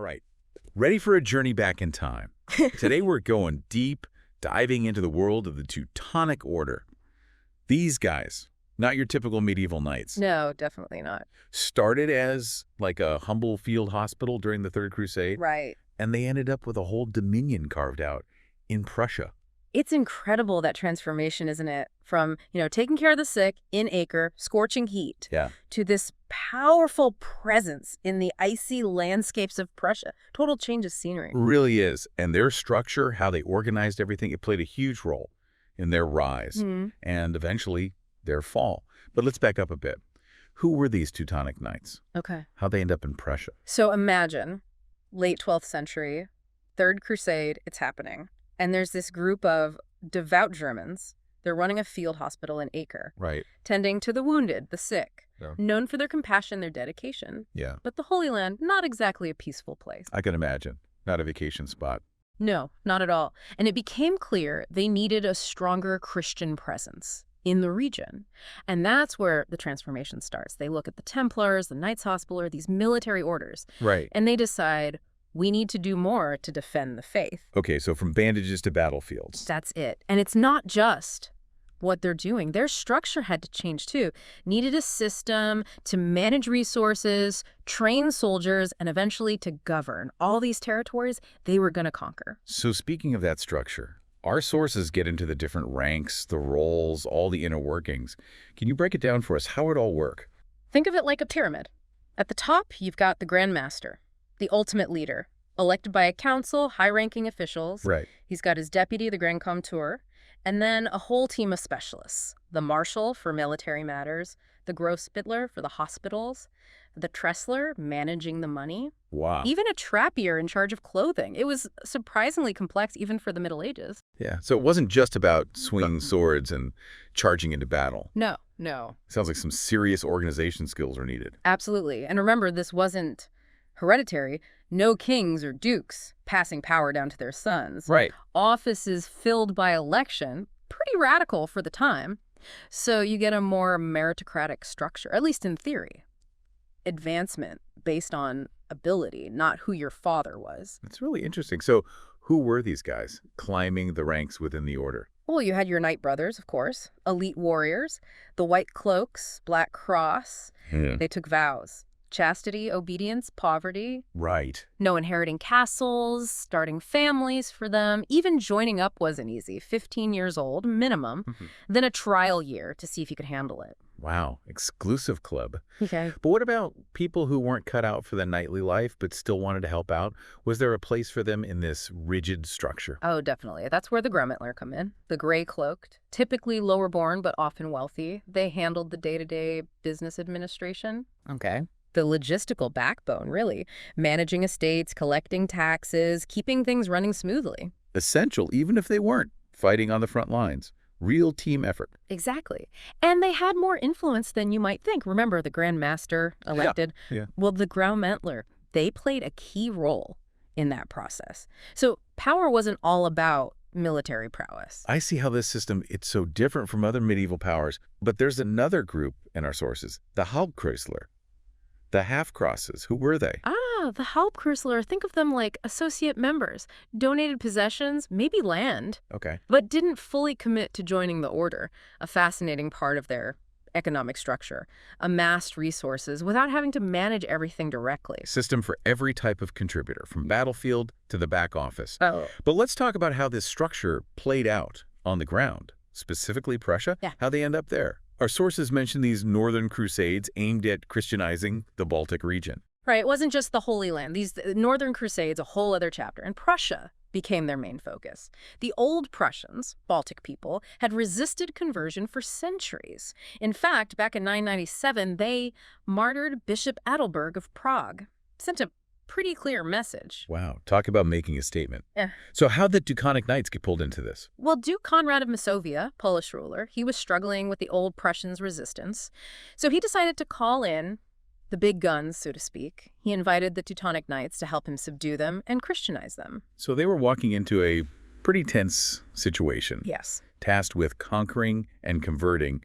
right. Ready for a journey back in time. Today we're going deep, diving into the world of the Teutonic Order. These guys, not your typical medieval knights. No, definitely not. Started as like a humble field hospital during the Third Crusade. Right. And they ended up with a whole dominion carved out in Prussia. It's incredible, that transformation, isn't it? From, taking care of the sick in Acre, scorching heat, to this powerful presence in the icy landscapes of Prussia. Total change of scenery. Really is. And their structure, how they organized everything, it played a huge role in their rise and eventually their fall. But let's back up a bit. Who were these Teutonic knights? Okay. How'd they end up in Prussia? So imagine, late 12th century, Third Crusade, it's happening. And there's this group of devout Germans. They're running a field hospital in Acre. Right. Tending to the wounded, the sick. Yeah. Known for their compassion, their dedication. Yeah. But the Holy Land, not exactly a peaceful place. I can imagine. Not a vacation spot. No, not at all. And it became clear they needed a stronger Christian presence in the region. And that's where the transformation starts. They look at the Templars, the Knights Hospitaller, these military orders. Right. And they decide, we need to do more to defend the faith. Okay, so from bandages to battlefields. That's it. And it's not just what they're doing. Their structure had to change too. Needed a system to manage resources, train soldiers, and eventually to govern all these territories they were going to conquer. So speaking of that structure, our sources get into the different ranks, the roles, all the inner workings. Can you break it down for us? How it all work? Think of it like a pyramid. At the top, you've got the Grand Master, the ultimate leader, elected by a council, high-ranking officials. Right. He's got his deputy, the Grand Comteur, and then a whole team of specialists. The Marshal for military matters, the Grossspittler for the hospitals, the Tressler managing the money. Wow. Even a trappier in charge of clothing. It was surprisingly complex even for the Middle Ages. Yeah, so it wasn't just about swinging swords and charging into battle. No. Sounds like some serious organization skills are needed. Absolutely. And remember, this wasn't hereditary. No kings or dukes passing power down to their sons. Right. Offices filled by election, pretty radical for the time. So you get a more meritocratic structure, at least in theory. Advancement based on ability, not who your father was. That's really interesting. So who were these guys climbing the ranks within the order? Well, you had your knight brothers, of course, elite warriors, the white cloaks, black cross. They took vows. Chastity, obedience, poverty. Right. No inheriting castles, starting families for them. Even joining up wasn't easy. 15 years old, minimum. Then a trial year to see if you could handle it. Wow. Exclusive club. Okay. But what about people who weren't cut out for the knightly life but still wanted to help out? Was there a place for them in this rigid structure? Oh, definitely. That's where the Grummetler come in. The gray-cloaked, typically lower-born but often wealthy. They handled the day-to-day business administration. Okay. The logistical backbone, really. Managing estates, collecting taxes, keeping things running smoothly. Essential, even if they weren't fighting on the front lines. Real team effort. Exactly. And they had more influence than you might think. Remember, the Grand Master elected? Yeah. Well, the Graumentler, they played a key role in that process. So power wasn't all about military prowess. I see how this system, it's so different from other medieval powers. But there's another group in our sources, the Hauptkreuzler. The half-crosses, who were they? The Hauptkreuzler, think of them like associate members, donated possessions, maybe land, Okay. but didn't fully commit to joining the order, a fascinating part of their economic structure, amassed resources without having to manage everything directly. System for every type of contributor, from battlefield to the back office. Oh. But let's talk about how this structure played out on the ground, specifically Prussia, how they end up there. Our sources mention these northern crusades aimed at Christianizing the Baltic region. Right, it wasn't just the Holy Land. These northern crusades, a whole other chapter. And Prussia became their main focus. The old Prussians, Baltic people, had resisted conversion for centuries. In fact, back in 997, they martyred Bishop Adalberg of Prague. Sent a pretty clear message. Wow, talk about making a statement. Yeah. So how did the Teutonic Knights get pulled into this? Well, Duke Conrad of Masovia, Polish ruler, he was struggling with the old Prussians' resistance. So he decided to call in the big guns, so to speak. He invited the Teutonic Knights to help him subdue them and Christianize them. So they were walking into a pretty tense situation. Yes. Tasked with conquering and converting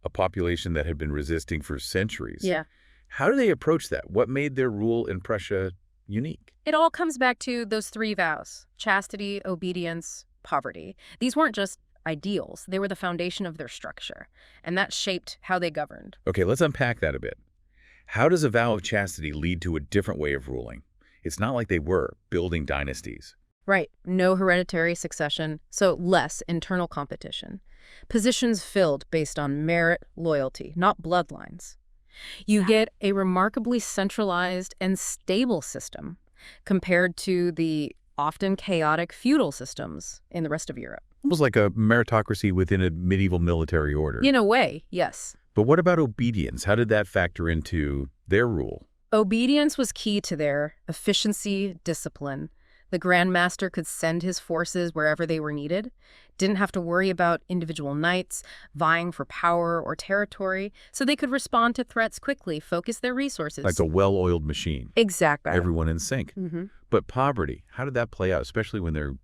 a population that had been resisting for centuries. Yeah. How do they approach that? What made their rule in Prussia unique. It all comes back to those three vows: chastity, obedience, poverty. These weren't just ideals, they were the foundation of their structure, and that shaped how they governed. Okay, let's unpack that a bit. How does a vow of chastity lead to a different way of ruling? It's not like they were building dynasties. Right, no hereditary succession, so less internal competition. Positions filled based on merit, loyalty, not bloodlines. You get a remarkably centralized and stable system compared to the often chaotic feudal systems in the rest of Europe. Almost like a meritocracy within a medieval military order. In a way, yes. But what about obedience? How did that factor into their rule? Obedience was key to their efficiency, discipline. The Grand Master could send his forces wherever they were needed, didn't have to worry about individual knights vying for power or territory, so they could respond to threats quickly, focus their resources. Like a well-oiled machine. Exactly. Everyone in sync. Mm-hmm. But poverty, how did that play out, especially when they're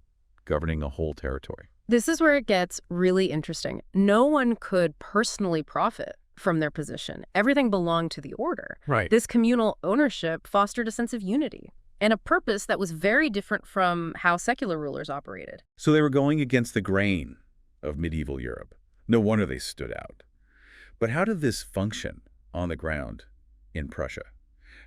governing a whole territory? This is where it gets really interesting. No one could personally profit from their position. Everything belonged to the order. Right. This communal ownership fostered a sense of unity and a purpose that was very different from how secular rulers operated. So they were going against the grain of medieval Europe. No wonder they stood out. But how did this function on the ground in Prussia?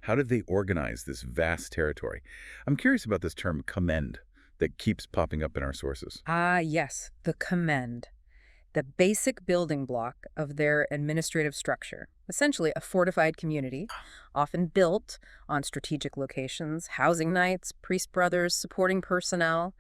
How did they organize this vast territory? I'm curious about this term commend that keeps popping up in our sources. Ah, yes, the commend. The basic building block of their administrative structure. Essentially a fortified community, often built on strategic locations, housing knights, priest brothers, supporting personnel.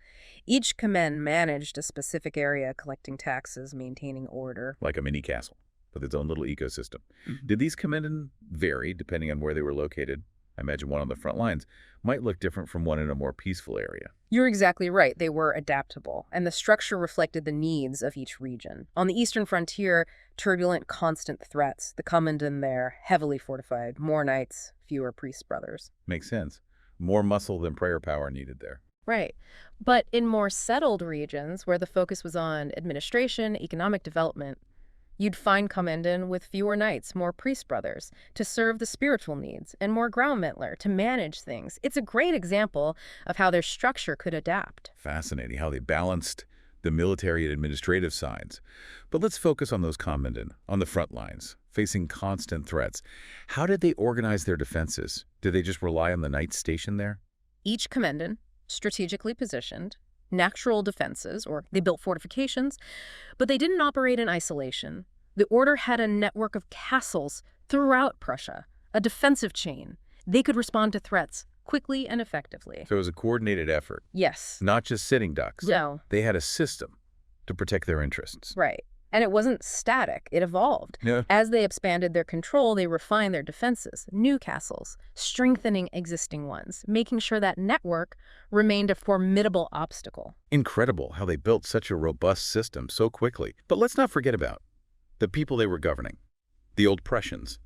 Each commend managed a specific area, collecting taxes, maintaining order. Like a mini castle with its own little ecosystem. Did these commend vary depending on where they were located? I imagine one on the front lines might look different from one in a more peaceful area. You're exactly right. They were adaptable, and the structure reflected the needs of each region. On the eastern frontier, turbulent, constant threats. The Commenden there, heavily fortified, more knights, fewer priest brothers. Makes sense. More muscle than prayer power needed there. Right. But in more settled regions, where the focus was on administration, economic development, you'd find Commenden with fewer knights, more priest brothers, to serve the spiritual needs, and more groundmentler to manage things. It's a great example of how their structure could adapt. Fascinating how they balanced the military and administrative sides. But let's focus on those Commenden, on the front lines, facing constant threats. How did they organize their defenses? Did they just rely on the knights stationed there? Each Commenden, strategically positioned, natural defenses, or they built fortifications, but they didn't operate in isolation. The order had a network of castles throughout Prussia, a defensive chain. They could respond to threats quickly and effectively. So it was a coordinated effort, Yes. not just sitting ducks. No. They had a system to protect their interests. Right. And it wasn't static. It evolved. Yeah. As they expanded their control, they refined their defenses, new castles, strengthening existing ones, making sure that network remained a formidable obstacle. Incredible how they built such a robust system so quickly. But let's not forget about the people they were governing, the old Prussians.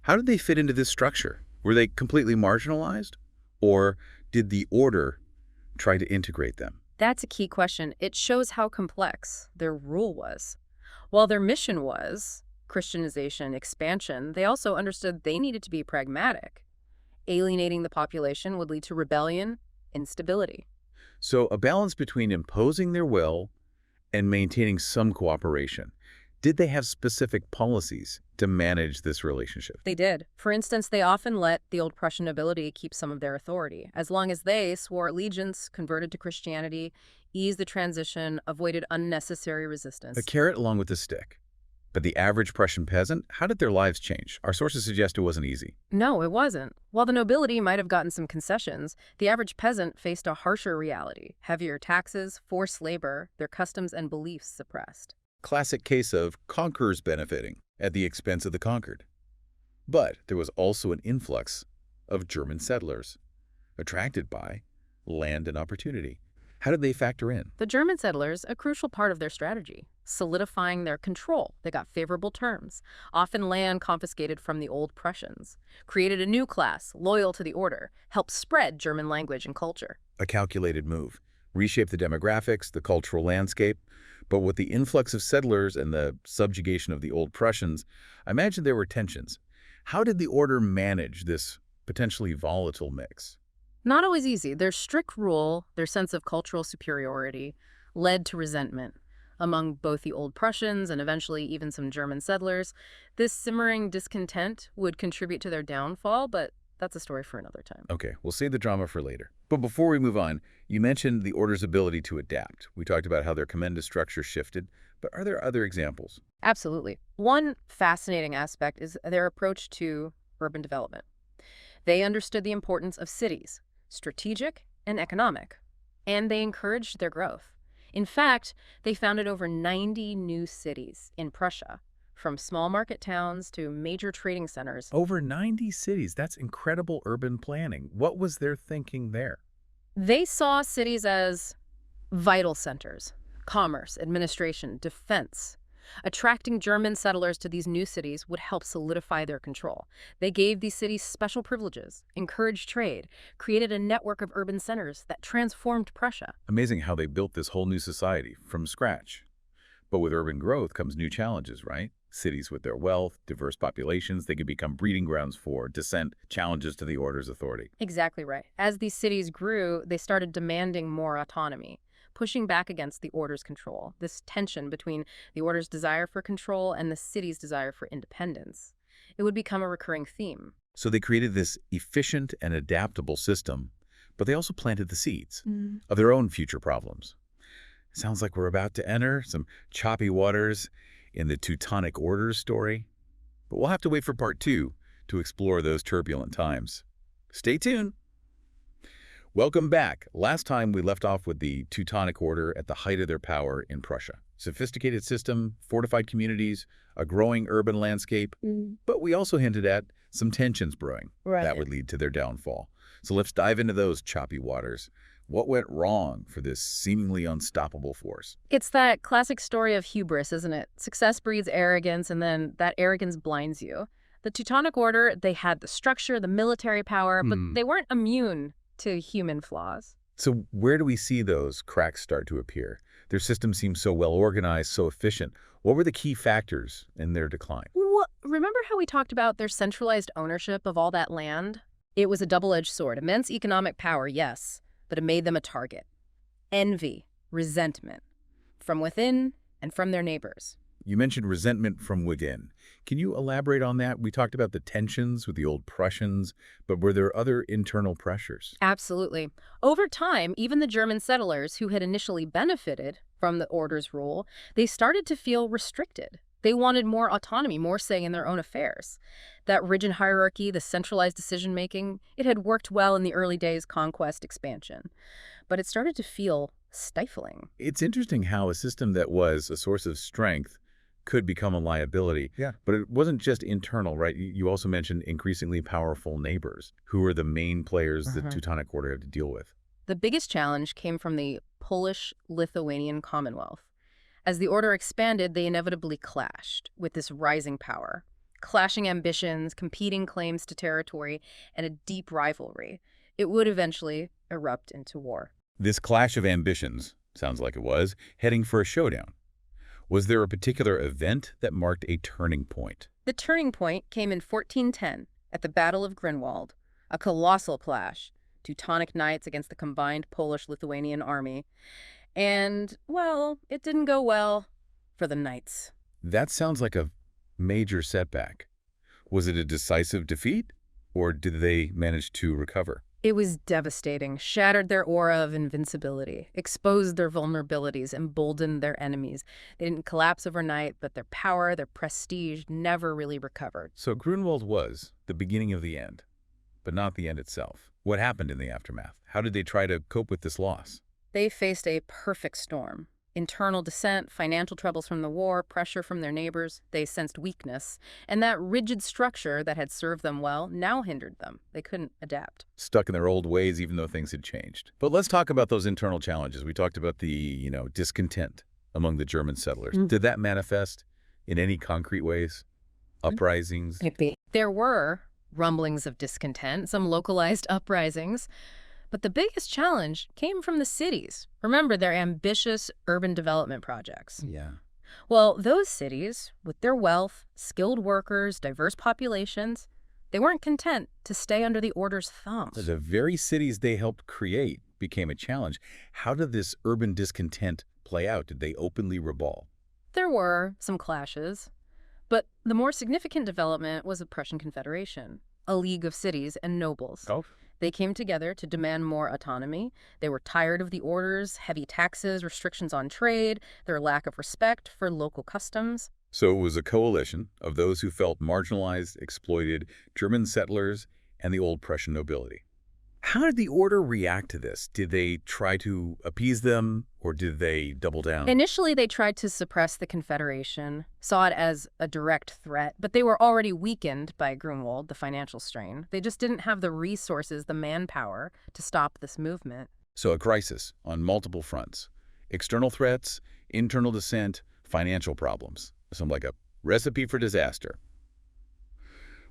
How did they fit into this structure? Were they completely marginalized? Or did the order try to integrate them? That's a key question. It shows how complex their rule was. While their mission was Christianization, expansion, they also understood they needed to be pragmatic. Alienating the population would lead to rebellion, instability. So a balance between imposing their will and maintaining some cooperation. Did they have specific policies to manage this relationship? They did. For instance, they often let the old Prussian nobility keep some of their authority, as long as they swore allegiance, converted to Christianity, eased the transition, avoided unnecessary resistance. A carrot along with a stick. But the average Prussian peasant, how did their lives change? Our sources suggest it wasn't easy. No, it wasn't. While the nobility might have gotten some concessions, the average peasant faced a harsher reality: heavier taxes, forced labor, their customs and beliefs suppressed. Classic case of conquerors benefiting at the expense of the conquered. But there was also an influx of German settlers, attracted by land and opportunity. How did they factor in? The German settlers, a crucial part of their strategy, solidifying their control. They got favorable terms, often land confiscated from the old Prussians, created a new class, loyal to the order, helped spread German language and culture. A calculated move, reshape the demographics, the cultural landscape. But with the influx of settlers and the subjugation of the old Prussians, I imagine there were tensions. How did the order manage this potentially volatile mix? Not always easy. Their strict rule, their sense of cultural superiority, led to resentment among both the Old Prussians and eventually even some German settlers. This simmering discontent would contribute to their downfall, but that's a story for another time. Okay, we'll save the drama for later. But before we move on, you mentioned the Order's ability to adapt. We talked about how their commendus structure shifted, but are there other examples? Absolutely. One fascinating aspect is their approach to urban development. They understood the importance of cities, strategic and economic, and they encouraged their growth. In fact, they founded over 90 new cities in Prussia, from small market towns to major trading centers. Over 90 cities. That's incredible urban planning. What was their thinking there? They saw cities as vital centers: commerce, administration, defense. Attracting German settlers to these new cities would help solidify their control. They gave these cities special privileges, encouraged trade, created a network of urban centers that transformed Prussia. Amazing how they built this whole new society from scratch. But with urban growth comes new challenges, right? Cities with their wealth, diverse populations, they can become breeding grounds for dissent, challenges to the Order's authority. Exactly right. As these cities grew, they started demanding more autonomy, pushing back against the Order's control. This tension between the Order's desire for control and the city's desire for independence. It would become a recurring theme. So they created this efficient and adaptable system, but they also planted the seeds of their own future problems. Sounds like we're about to enter some choppy waters in the Teutonic Order story, but we'll have to wait for part 2 to explore those turbulent times. Stay tuned. Welcome back. Last time we left off with the Teutonic Order at the height of their power in Prussia. Sophisticated system, fortified communities, a growing urban landscape, but we also hinted at some tensions brewing that would lead to their downfall. So let's dive into those choppy waters. What went wrong for this seemingly unstoppable force? It's that classic story of hubris, isn't it? Success breeds arrogance, and then that arrogance blinds you. The Teutonic Order, they had the structure, the military power, but they weren't immune to human flaws. So where do we see those cracks start to appear? Their system seems so well organized, so efficient. What were the key factors in their decline? Well, remember how we talked about their centralized ownership of all that land? It was a double-edged sword. Immense economic power, yes, but it made them a target. Envy, resentment, from within and from their neighbors. You mentioned resentment from within. Can you elaborate on that? We talked about the tensions with the old Prussians, but were there other internal pressures? Absolutely. Over time, even the German settlers who had initially benefited from the Order's rule, they started to feel restricted. They wanted more autonomy, more say in their own affairs. That rigid hierarchy, the centralized decision-making, it had worked well in the early days' conquest expansion. But it started to feel stifling. It's interesting how a system that was a source of strength could become a liability. Yeah. But it wasn't just internal, right? You also mentioned increasingly powerful neighbors. Who are the main players the Teutonic Order had to deal with? The biggest challenge came from the Polish-Lithuanian Commonwealth. As the Order expanded, they inevitably clashed with this rising power. Clashing ambitions, competing claims to territory, and a deep rivalry. It would eventually erupt into war. This clash of ambitions, sounds like it was, heading for a showdown. Was there a particular event that marked a turning point? The turning point came in 1410 at the Battle of Grunwald, a colossal clash, Teutonic knights against the combined Polish-Lithuanian army. And, well, it didn't go well for the knights. That sounds like a major setback. Was it a decisive defeat, or did they manage to recover? It was devastating, shattered their aura of invincibility, exposed their vulnerabilities, emboldened their enemies. They didn't collapse overnight, but their power, their prestige never really recovered. So Grunwald was the beginning of the end, but not the end itself. What happened in the aftermath? How did they try to cope with this loss? They faced a perfect storm. Internal dissent, financial troubles from the war, pressure from their neighbors. They sensed weakness. And that rigid structure that had served them well now hindered them. They couldn't adapt. Stuck in their old ways even though things had changed. But let's talk about those internal challenges. We talked about the, discontent among the German settlers. Did that manifest in any concrete ways? Uprisings? There were rumblings of discontent, some localized uprisings. But the biggest challenge came from the cities. Remember, their ambitious urban development projects. Yeah. Well, those cities, with their wealth, skilled workers, diverse populations, They weren't content to stay under the order's thumb. So the very cities they helped create became a challenge. How did this urban discontent play out? Did they openly rebel? There were some clashes, but the more significant development was the Prussian Confederation, a league of cities and nobles. Oh. They came together to demand more autonomy. They were tired of the orders, heavy taxes, restrictions on trade, their lack of respect for local customs. So it was a coalition of those who felt marginalized, exploited, German settlers, and the old Prussian nobility. How did the order react to this? Did they try to appease them, or did they double down? Initially, they tried to suppress the Confederation, saw it as a direct threat, but they were already weakened by Grunwald, the financial strain. They just didn't have the resources, the manpower, to stop this movement. So a crisis on multiple fronts. External threats, internal dissent, financial problems. Sounds like a recipe for disaster.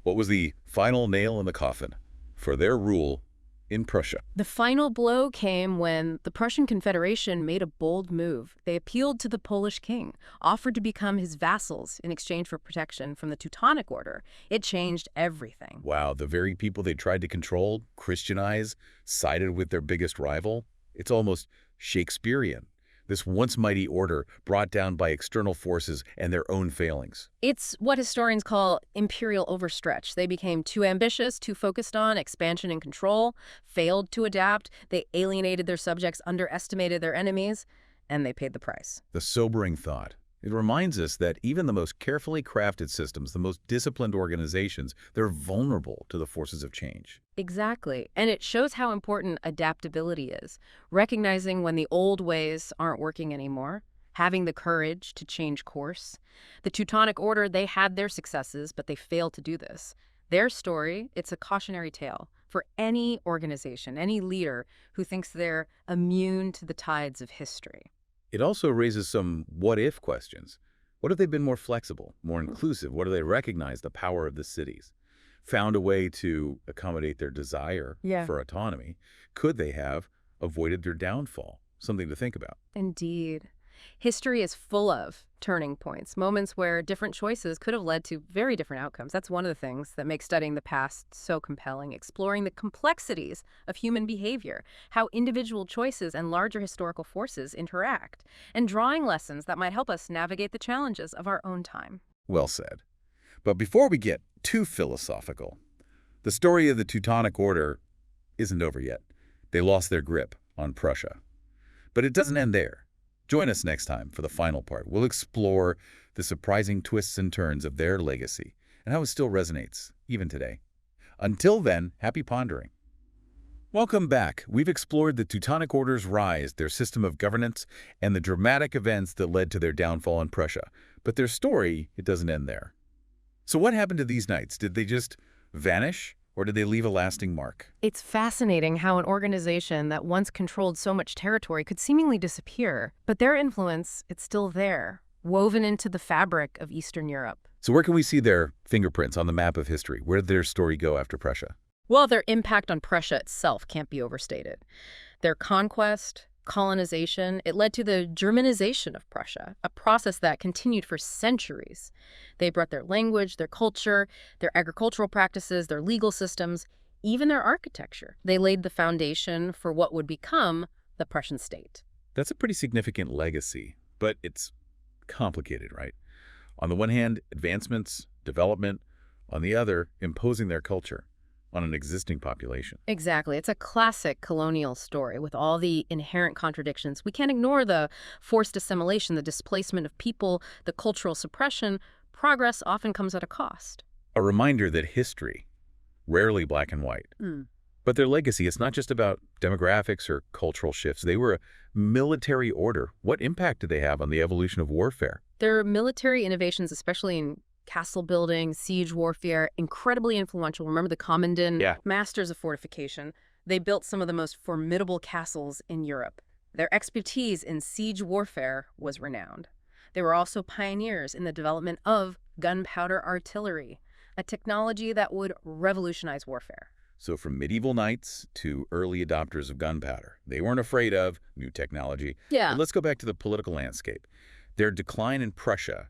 What was the final nail in the coffin for their rule in Prussia? The final blow came when the Prussian Confederation made a bold move. They appealed to the Polish king, offered to become his vassals in exchange for protection from the Teutonic Order. It changed everything. Wow, the very people they tried to control, Christianize, sided with their biggest rival. It's almost Shakespearean. This once mighty order brought down by external forces and their own failings. It's what historians call imperial overstretch. They became too ambitious, too focused on expansion and control, failed to adapt. They alienated their subjects, underestimated their enemies, and they paid the price. The sobering thought. It reminds us that even the most carefully crafted systems, the most disciplined organizations, they're vulnerable to the forces of change. Exactly. And it shows how important adaptability is. Recognizing when the old ways aren't working anymore, having the courage to change course. The Teutonic Order, they had their successes, but they failed to do this. Their story, it's a cautionary tale for any organization, any leader who thinks they're immune to the tides of history. It also raises some what-if questions. What if they've been more flexible, more inclusive? What if they recognized the power of the cities? Found a way to accommodate their desire for autonomy? Could they have avoided their downfall? Something to think about. Indeed. History is full of turning points, moments where different choices could have led to very different outcomes. That's one of the things that makes studying the past so compelling, exploring the complexities of human behavior, how individual choices and larger historical forces interact, and drawing lessons that might help us navigate the challenges of our own time. Well said. But before we get too philosophical, the story of the Teutonic Order isn't over yet. They lost their grip on Prussia. But it doesn't end there. Join us next time for the final part. We'll explore the surprising twists and turns of their legacy and how it still resonates, even today. Until then, happy pondering. Welcome back. We've explored the Teutonic Order's rise, their system of governance, and the dramatic events that led to their downfall in Prussia. But their story, it doesn't end there. So what happened to these knights? Did they just vanish? Or did they leave a lasting mark? It's fascinating how an organization that once controlled so much territory could seemingly disappear. But their influence, it's still there, woven into the fabric of Eastern Europe. So where can we see their fingerprints on the map of history? Where did their story go after Prussia? Well, their impact on Prussia itself can't be overstated. Their conquest, colonization, it led to the Germanization of Prussia, a process that continued for centuries. They brought their language, their culture, their agricultural practices, their legal systems, even their architecture. They laid the foundation for what would become the Prussian state. That's a pretty significant legacy, but it's complicated, right? On the one hand, advancements, development. On the other, imposing their culture on an existing population. Exactly. It's a classic colonial story with all the inherent contradictions. We can't ignore the forced assimilation, the displacement of people, the cultural suppression. Progress often comes at a cost. A reminder that history, rarely black and white. But their legacy, it's not just about demographics or cultural shifts. They were a military order. What impact did they have on the evolution of warfare? Their military innovations, especially in castle building, siege warfare, incredibly influential. Remember the commandant, masters of fortification. They built some of the most formidable castles in Europe. Their expertise in siege warfare was renowned. They were also pioneers in the development of gunpowder artillery, a technology that would revolutionize warfare. So from medieval knights to early adopters of gunpowder, they weren't afraid of new technology. But let's go back to the political landscape. Their decline in Prussia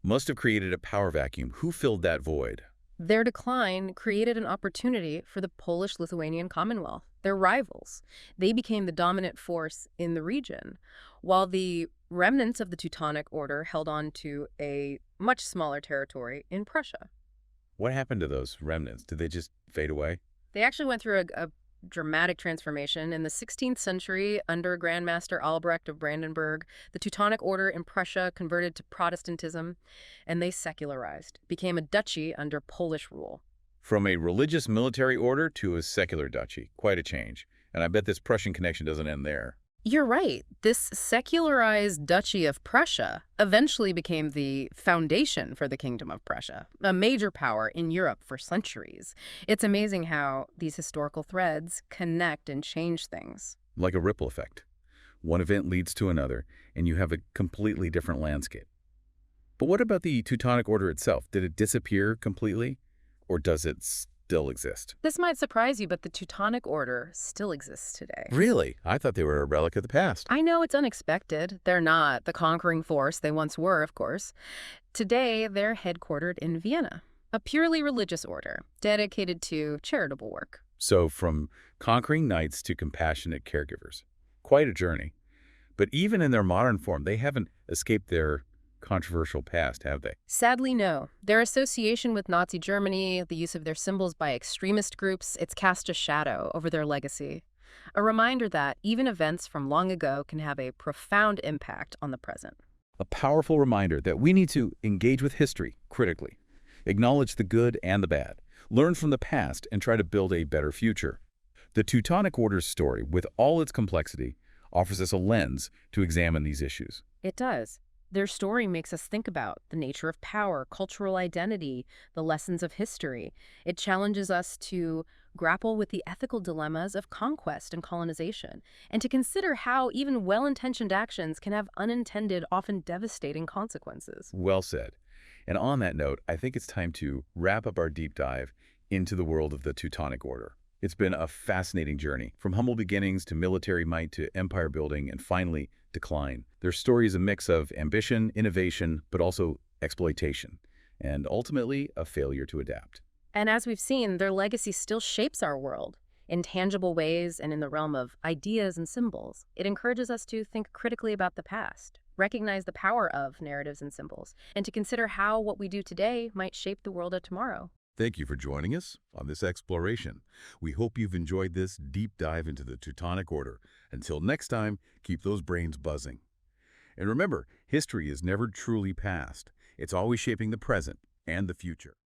must have created a power vacuum. Who filled that void? Their decline created an opportunity for the Polish-Lithuanian Commonwealth, their rivals. They became the dominant force in the region, while the remnants of the Teutonic Order held on to a much smaller territory in Prussia. What happened to those remnants? Did they just fade away? They actually went through a dramatic transformation. In the 16th century, under Grandmaster Albrecht of Brandenburg, the Teutonic Order in Prussia converted to Protestantism, and they secularized, became a duchy under Polish rule. From a religious military order to a secular duchy. Quite a change. And I bet this Prussian connection doesn't end there. You're right. This secularized Duchy of Prussia eventually became the foundation for the Kingdom of Prussia, a major power in Europe for centuries. It's amazing how these historical threads connect and change things. Like a ripple effect. One event leads to another, and you have a completely different landscape. But what about the Teutonic Order itself? Did it disappear completely, or does it still exist? This might surprise you, but the Teutonic Order still exists today. Really? I thought they were a relic of the past. I know it's unexpected. They're not the conquering force they once were, of course. Today, they're headquartered in Vienna, a purely religious order dedicated to charitable work. So from conquering knights to compassionate caregivers. Quite a journey. But even in their modern form, they haven't escaped their controversial past, have they? Sadly, no. Their association with Nazi Germany, the use of their symbols by extremist groups, it's cast a shadow over their legacy. A reminder that even events from long ago can have a profound impact on the present. A powerful reminder that we need to engage with history critically, acknowledge the good and the bad, learn from the past, and try to build a better future. The Teutonic Order's story, with all its complexity, offers us a lens to examine these issues. It does. Their story makes us think about the nature of power, cultural identity, the lessons of history. It challenges us to grapple with the ethical dilemmas of conquest and colonization, and to consider how even well-intentioned actions can have unintended, often devastating consequences. Well said. And on that note, I think it's time to wrap up our deep dive into the world of the Teutonic Order. It's been a fascinating journey, from humble beginnings to military might to empire building and finally decline. Their story is a mix of ambition, innovation, but also exploitation, and ultimately a failure to adapt. And as we've seen, their legacy still shapes our world in tangible ways and in the realm of ideas and symbols. It encourages us to think critically about the past, recognize the power of narratives and symbols, and to consider how what we do today might shape the world of tomorrow. Thank you for joining us on this exploration. We hope you've enjoyed this deep dive into the Teutonic Order. Until next time, keep those brains buzzing. And remember, history is never truly past. It's always shaping the present and the future.